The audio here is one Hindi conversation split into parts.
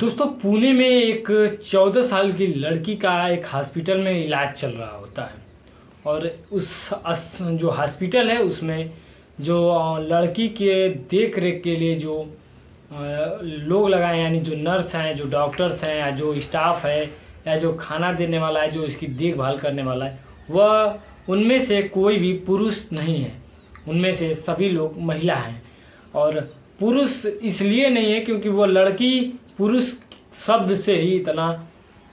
दोस्तों पुणे में एक 14 साल की लड़की का एक हॉस्पिटल में इलाज चल रहा होता है। और जो हॉस्पिटल है उसमें जो लड़की के देख रेख के लिए जो लोग लगाए, यानी जो नर्स हैं, जो डॉक्टर्स हैं, या जो स्टाफ है, या जो खाना देने वाला है, जो इसकी देखभाल करने वाला है, वह उनमें से कोई भी पुरुष नहीं है। उनमें से सभी लोग महिला हैं। और पुरुष इसलिए नहीं है क्योंकि वो लड़की पुरुष शब्द से ही इतना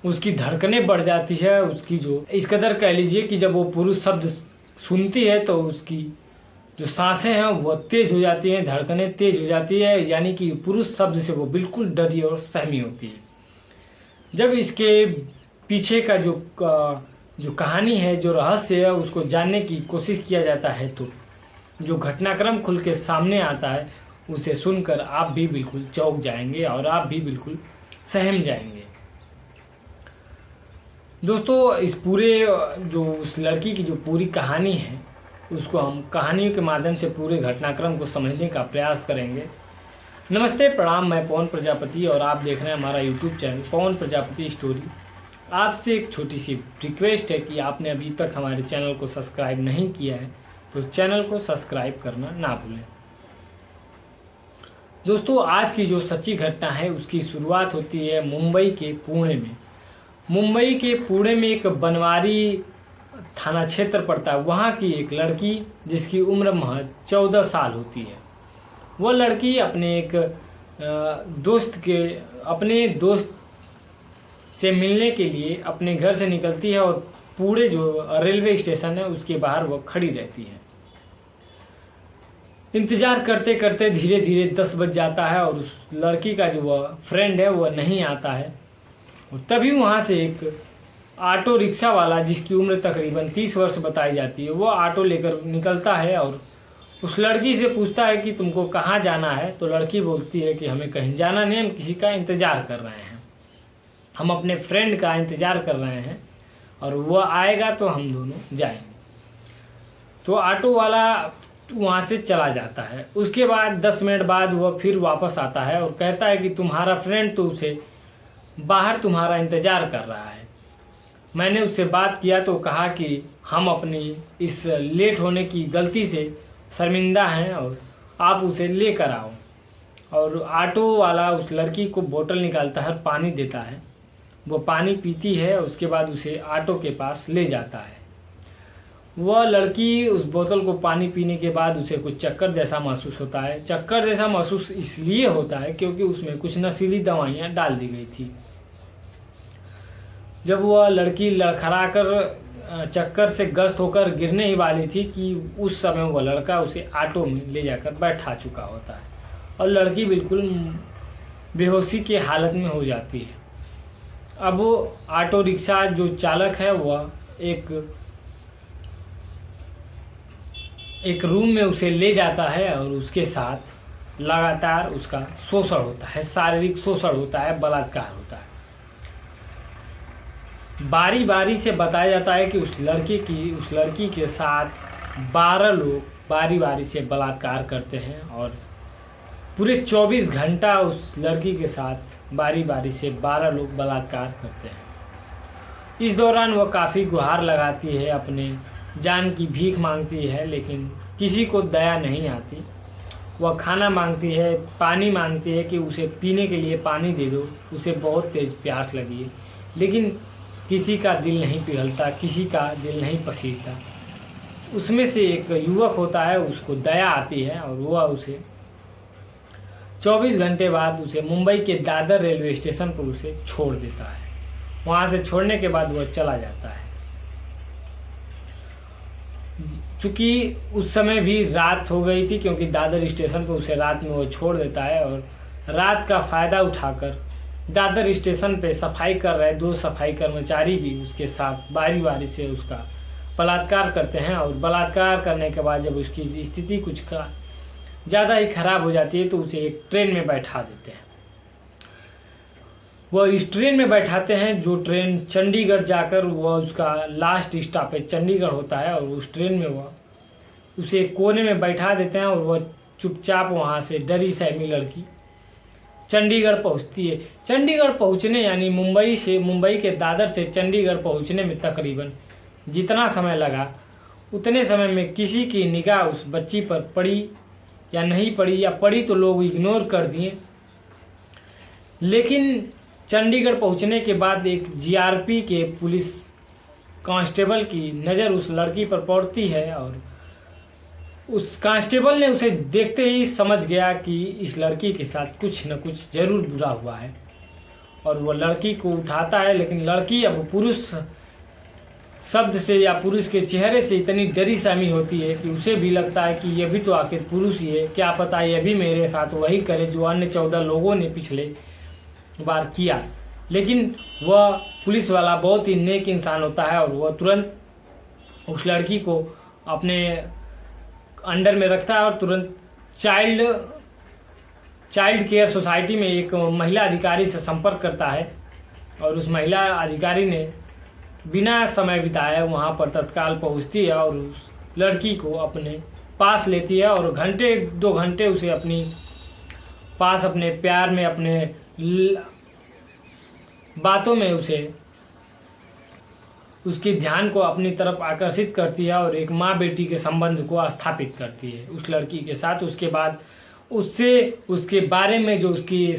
उसकी धड़कनें बढ़ जाती है। उसकी जो इस कदर कह लीजिए कि जब वो पुरुष शब्द सुनती है तो उसकी जो सांसें हैं वो तेज हो जाती हैं, धड़कनें तेज हो जाती है, यानी कि पुरुष शब्द से वो बिल्कुल डरी और सहमी होती है। जब इसके पीछे का जो कहानी है, जो रहस्य है, उसको जानने की कोशिश किया जाता है तो जो घटनाक्रम खुल के सामने आता है उसे सुनकर आप भी बिल्कुल चौंक जाएंगे और आप भी बिल्कुल सहम जाएंगे। दोस्तों इस पूरे जो उस लड़की की जो पूरी कहानी है उसको हम कहानियों के माध्यम से पूरे घटनाक्रम को समझने का प्रयास करेंगे। नमस्ते, प्रणाम, मैं पवन प्रजापति और आप देख रहे हैं हमारा यूट्यूब चैनल पवन प्रजापति स्टोरी। आपसे एक छोटी सी रिक्वेस्ट है कि आपने अभी तक हमारे चैनल को सब्सक्राइब नहीं किया है तो चैनल को सब्सक्राइब करना ना भूलें। दोस्तों आज की जो सच्ची घटना है उसकी शुरुआत होती है मुंबई के पुणे में। मुंबई के पुणे में एक बनवारी थाना क्षेत्र पड़ता है। वहाँ की एक लड़की जिसकी उम्र महज 14 साल होती है, वह लड़की अपने दोस्त से मिलने के लिए अपने घर से निकलती है और पूरे जो रेलवे स्टेशन है उसके बाहर वह खड़ी रहती है। इंतज़ार करते करते धीरे धीरे 10 बज जाता है और उस लड़की का जो वह फ्रेंड है वह नहीं आता है। और तभी वहाँ से एक ऑटो रिक्शा वाला, जिसकी उम्र तकरीबन 30 वर्ष बताई जाती है, वह ऑटो लेकर निकलता है और उस लड़की से पूछता है कि तुमको कहाँ जाना है। तो लड़की बोलती है कि हमें कहीं जाना नहीं, हम किसी का इंतज़ार कर रहे हैं, हम अपने फ्रेंड का इंतज़ार कर रहे हैं और वह आएगा तो हम दोनों जाएंगे। तो ऑटो वाला वहाँ से चला जाता है। उसके बाद 10 मिनट बाद वह फिर वापस आता है और कहता है कि तुम्हारा फ्रेंड तो उसे बाहर तुम्हारा इंतज़ार कर रहा है। मैंने उससे बात किया तो कहा कि हम अपनी इस लेट होने की गलती से शर्मिंदा हैं और आप उसे लेकर आओ। और ऑटो वाला उस लड़की को बोतल निकालता है, पानी देता है। वो पानी पीती है, उसके बाद उसे ऑटो के पास ले जाता है। वह लड़की उस बोतल को पानी पीने के बाद उसे कुछ चक्कर जैसा महसूस होता है। चक्कर जैसा महसूस इसलिए होता है क्योंकि उसमें कुछ नशीली दवाइयाँ डाल दी गई थी। जब वह लड़की लड़खड़ाकर चक्कर से ग्रस्त होकर गिरने ही वाली थी कि उस समय वह लड़का उसे ऑटो में ले जाकर बैठा चुका होता है और लड़की बिल्कुल बेहोशी की हालत में हो जाती है। अब वो ऑटो रिक्शा जो चालक है वह एक रूम में उसे ले जाता है और उसके साथ लगातार उसका शोषण होता है, शारीरिक शोषण होता है, बलात्कार होता है। बारी बारी से बताया जाता है कि उस लड़की के साथ 12 लोग बारी बारी से बलात्कार करते हैं और पूरे 24 घंटा उस लड़की के साथ बारी बारी से 12 लोग बलात्कार करते हैं। इस दौरान वह काफ़ी गुहार लगाती है, अपने जान की भीख मांगती है, लेकिन किसी को दया नहीं आती। वह खाना मांगती है, पानी मांगती है कि उसे पीने के लिए पानी दे दो, उसे बहुत तेज़ प्यास लगी है, लेकिन किसी का दिल नहीं पिघलता, किसी का दिल नहीं पसीजता। उसमें से एक युवक होता है, उसको दया आती है और वह उसे 24 घंटे बाद उसे मुंबई के दादर रेलवे स्टेशन पर उसे छोड़ देता है। वहाँ से छोड़ने के बाद वह चला जाता है। चूँकि उस समय भी रात हो गई थी, क्योंकि दादर स्टेशन पर उसे रात में वो छोड़ देता है और रात का फ़ायदा उठाकर दादर स्टेशन पे सफाई कर रहे 2 सफाई कर्मचारी भी उसके साथ बारी बारी से उसका बलात्कार करते हैं। और बलात्कार करने के बाद जब उसकी स्थिति कुछ ज़्यादा ही खराब हो जाती है तो उसे एक ट्रेन में बैठा देते हैं। वह इस ट्रेन में बैठाते हैं जो ट्रेन चंडीगढ़ जाकर वह उसका लास्ट स्टॉपेज चंडीगढ़ होता है। और उस ट्रेन में वह उसे कोने में बैठा देते हैं और वह चुपचाप वहाँ से डरी सहमी लड़की चंडीगढ़ पहुंचती है। चंडीगढ़ पहुंचने यानी मुंबई के दादर से चंडीगढ़ पहुंचने में तकरीबन जितना समय लगा उतने समय में किसी की निगाह उस बच्ची पर पड़ी या नहीं पड़ी, या पड़ी तो लोग इग्नोर कर दिए। लेकिन चंडीगढ़ पहुंचने के बाद एक जीआरपी के पुलिस कांस्टेबल की नज़र उस लड़की पर पड़ती है और उस कांस्टेबल ने उसे देखते ही समझ गया कि इस लड़की के साथ कुछ न कुछ जरूर बुरा हुआ है, और वो लड़की को उठाता है। लेकिन लड़की अब पुरुष शब्द से या पुरुष के चेहरे से इतनी डरी सहमी होती है कि उसे भी लगता है कि यह भी तो आखिर पुरुष ही है, क्या पता यह भी मेरे साथ वही करे जो अन्य 14 लोगों ने पिछले बार किया। लेकिन वह पुलिस वाला बहुत ही नेक इंसान होता है और वह तुरंत उस लड़की को अपने अंडर में रखता है और तुरंत चाइल्ड केयर सोसाइटी में एक महिला अधिकारी से संपर्क करता है, और उस महिला अधिकारी ने बिना समय बिताए वहाँ पर तत्काल पहुँचती है और उस लड़की को अपने पास लेती है और घंटे 2 घंटे उसे अपनी पास अपने प्यार में अपने बातों में उसके ध्यान को अपनी तरफ आकर्षित करती है और एक माँ बेटी के संबंध को स्थापित करती है उस लड़की के साथ। उसके बाद उससे उसके बारे में जो उसकी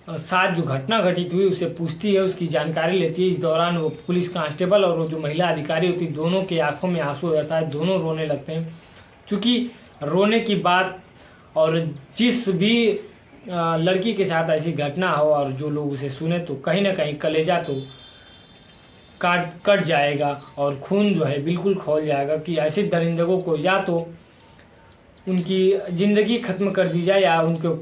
साथ जो घटना घटित हुई उसे पूछती है, उसकी जानकारी लेती है। इस दौरान वो पुलिस कांस्टेबल और वो जो महिला अधिकारी होती है दोनों के आंखों में आंसू हो जाता है, दोनों रोने लगते हैं। क्योंकि रोने की बात और जिस भी लड़की के साथ ऐसी घटना हो और जो लोग उसे सुने तो कहीं ना कहीं कलेजा तो कट जाएगा और खून जो है बिल्कुल खौल जाएगा कि ऐसे दरिंदों को या तो उनकी ज़िंदगी ख़त्म कर दी जाए या उनको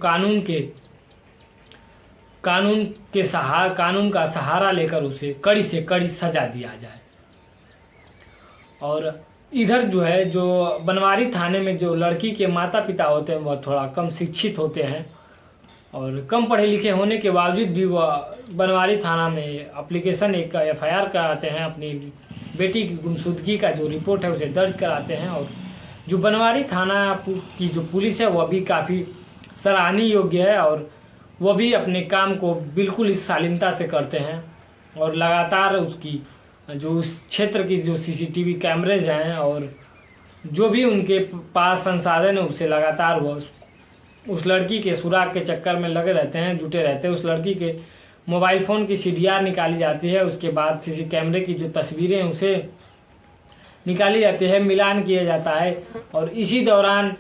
कानून का सहारा लेकर उसे कड़ी से कड़ी सजा दिया जाए। और इधर जो है जो बनवारी थाने में जो लड़की के माता पिता होते हैं वह थोड़ा कम शिक्षित होते हैं और कम पढ़े लिखे होने के बावजूद भी वह बनवारी थाना में एप्लीकेशन एक FIR कराते हैं, अपनी बेटी की गुमशुदगी का जो रिपोर्ट है उसे दर्ज कराते हैं। और जो बनवारी थाना की जो पुलिस है वह भी काफ़ी सराहनीय योग्य है और वह भी अपने काम को बिल्कुल इस शालीनता से करते हैं और लगातार उसकी जो उस क्षेत्र की जो CCTV कैमरेज हैं और जो भी उनके पास संसाधन है उससे लगातार वह उस लड़की के सुराग के चक्कर में लगे रहते हैं, जुटे रहते हैं। उस लड़की के मोबाइल फ़ोन की CDR निकाली जाती है, उसके बाद CC कैमरे की जो तस्वीरें हैं उसे निकाली जाती है, मिलान किया जाता है। और इसी दौरान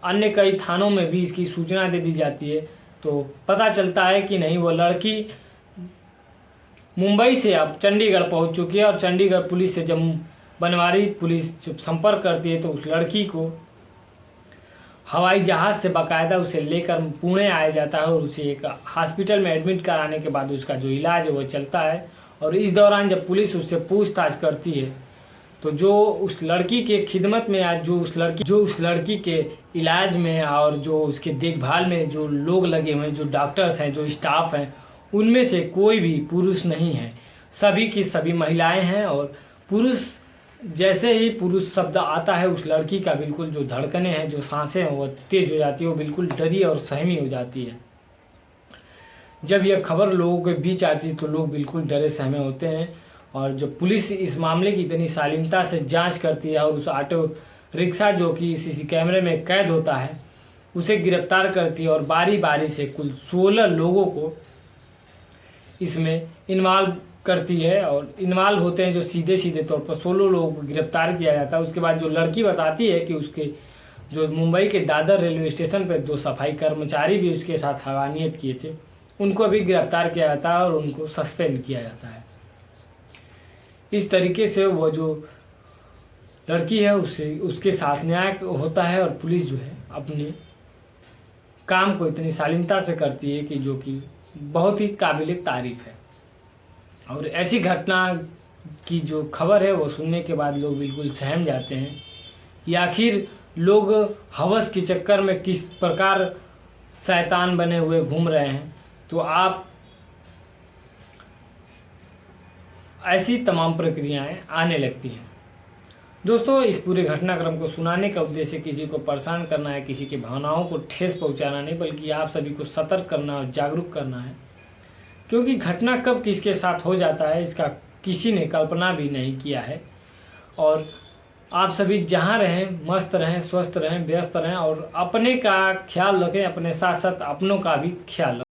अन्य कई थानों में भी इसकी सूचना दे दी जाती है, तो पता चलता है कि नहीं वो लड़की मुंबई से अब चंडीगढ़ पहुंच चुकी है। और चंडीगढ़ पुलिस से जब बनवारी पुलिस जब संपर्क करती है तो उस लड़की को हवाई जहाज़ से बाकायदा उसे लेकर पुणे आया जाता है और उसे एक हॉस्पिटल में एडमिट कराने के बाद उसका जो इलाज है वो चलता है। और इस दौरान जब पुलिस उससे पूछताछ करती है तो जो उस लड़की के खिदमत में आज जो उस लड़की के इलाज में और जो उसके देखभाल में जो लोग लगे हुए हैं, जो डॉक्टर्स हैं, जो स्टाफ हैं, उनमें से कोई भी पुरुष नहीं है, सभी की सभी महिलाएं हैं। और पुरुष जैसे ही पुरुष शब्द आता है उस लड़की का बिल्कुल जो धड़कनें हैं, जो सांसें हैं वो तेज हो जाती है, वो बिल्कुल डरी और सहमी हो जाती है। जब यह खबर लोगों के बीच आती है तो लोग बिल्कुल डरे सहमे होते हैं। और जब पुलिस इस मामले की इतनी शालीनता से जांच करती है और उस ऑटो रिक्शा जो कि CC कैमरे में कैद होता है उसे गिरफ्तार करती है और बारी बारी से कुल 16 लोगों को इसमें इन्वॉल्व करती है। और इन्वॉल्व होते हैं जो सीधे तौर पर 16 लोगों को गिरफ्तार किया जाता है। उसके बाद जो लड़की बताती है कि उसके जो मुंबई के दादर रेलवे स्टेशन पर 2 सफाई कर्मचारी भी उसके साथ हवानियत किए थे, उनको भी गिरफ्तार किया जाता है और उनको सस्पेंड किया जाता है। इस तरीके से वो जो लड़की है उसके साथ न्याय होता है और पुलिस जो है अपने काम को इतनी शालीनता से करती है कि जो कि बहुत ही काबिल तारीफ है। और ऐसी घटना की जो खबर है वो सुनने के बाद लोग बिल्कुल सहम जाते हैं कि आखिर लोग हवस के चक्कर में किस प्रकार शैतान बने हुए घूम रहे हैं। तो आप ऐसी तमाम प्रक्रियाएं आने लगती हैं। दोस्तों, इस पूरे घटनाक्रम को सुनाने का उद्देश्य किसी को परेशान करना है, किसी की भावनाओं को ठेस पहुंचाना नहीं, बल्कि आप सभी को सतर्क करना और जागरूक करना है। क्योंकि घटना कब किसके साथ हो जाता है इसका किसी ने कल्पना भी नहीं किया है। और आप सभी जहाँ रहें मस्त रहें, स्वस्थ रहें, व्यस्त रहें और अपने का ख्याल रखें, अपने साथ साथ अपनों का भी ख्याल रखें।